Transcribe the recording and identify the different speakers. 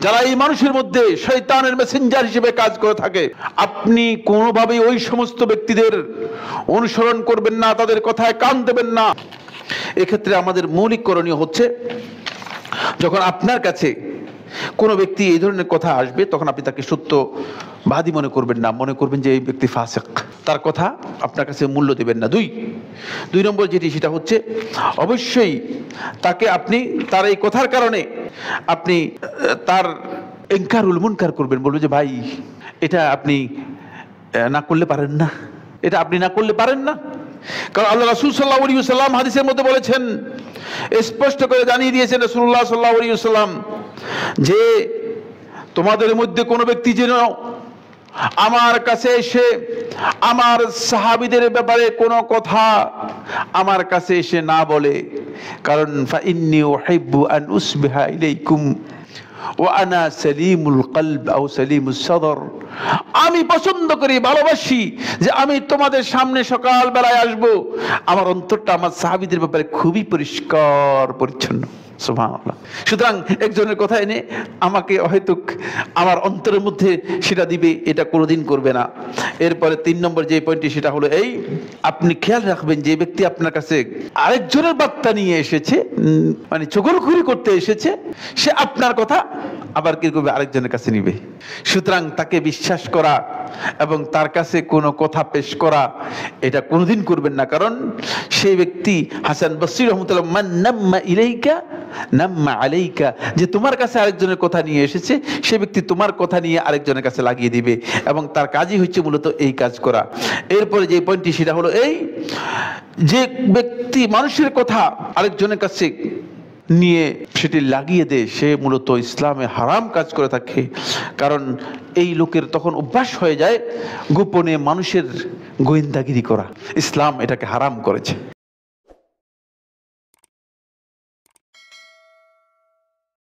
Speaker 1: যারা এই মানুষের মধ্যে শয়তানের মেসেঞ্জার হিসেবে কাজ করে থাকে, আপনি কোনোভাবেই ওই সমস্ত ব্যক্তিদের অনুসরণ করবেন না, তাদের কথায় কান দেবেন না। এক্ষেত্রে আমাদের মৌলিক করণীয় হচ্ছে, যখন আপনার কাছে কোনো ব্যক্তি এই ধরনের কথা আসবে, তখন আপনি তাকে সত্যবাদী মনে করবেন না, মনে করবেন যে এই ব্যক্তি ফাসিক, তার কথা আপনার কাছে মূল্য দেবেন না। দুই নম্বর যেটি, সেটা হচ্ছে অবশ্যই তাকে আপনি তার এই কথার কারণে আপনি তার ইনকারুল মুনকার করবেন, বলবেন যে ভাই এটা আপনি না করলে পারেন না, এটা আপনি না করলে পারেন না। কারণ আল্লাহ রাসূল সাল্লাল্লাহু আলাইহি ওয়াসাল্লাম হাদিসের মধ্যে বলেছেন, স্পষ্ট করে জানিয়ে দিয়েছেন রাসূলুল্লাহ সাল্লাল্লাহু আলাইহি ওয়াসাল্লাম, যে তোমাদের মধ্যে কোনো ব্যক্তি যেন আমার কাছে এসে আমার সাহাবীদের ব্যাপারে কোনো কথা আমার কাছে এসে না বলে, কারণ ফাইন্নী উহিব্বু আন উসবিহা ইলাইকুম ওয়া আনা সালিমুল কলব আও সালিমুস সদর, আমি পছন্দ করি, ভালোবাসি যে আমি তোমাদের সামনে সকাল বেলায় আসবো, আমার অন্তরটা আমার সাহাবীদের ব্যাপারে খুবই পরিষ্কার পরিচ্ছন্ন। সুবহানাল্লাহ। সুতরাং একজনের কথা এনে আমাকে হয়তো আমার অন্তরের মধ্যে সেটা দিবে, এটা কোনোদিন করবে না। এরপরে 3 নম্বর যে পয়েন্টটি, সেটা হলো এই, আপনি খেয়াল রাখবেন যে ব্যক্তি আপনার কাছে আরেকজনের বার্তা নিয়ে এসেছে, মানে চগলখুরি করতে এসেছে, সে আপনার কথা আবার কি করবে, আরেকজনের কাছে নিবে। সুতরাং তাকে বিশ্বাস করা এবং তার কাছে কোনো কথা পেশ করা, এটা কোনোদিন করবেন না। কারণ সেই ব্যক্তি, হাসান বসরি রাহমাতুল্লাহ, মান নাম্মা ইলাইকা নাম্মা আলাইকা, যে তোমার কাছে আরেকজনের কথা নিয়ে এসেছে, সে ব্যক্তি তোমার কথা নিয়ে আরেকজনের কাছে লাগিয়ে দিবে, এবং তার কাজই হচ্ছে মূলত এই কাজ করা। এরপরে যে পয়েন্টটি, সেটা হলো এই, যে ব্যক্তি মানুষের কথা আরেকজনের কাছে নিয়ে সেটি লাগিয়ে দেয়, সে মূলত ইসলামে হারাম কাজ করে থাকে। কারণ এই লোকের তখন অভ্যাস হয়ে যায় গোপনে মানুষের গোয়েন্দাগিরি করা। ইসলাম এটাকে হারাম করেছে।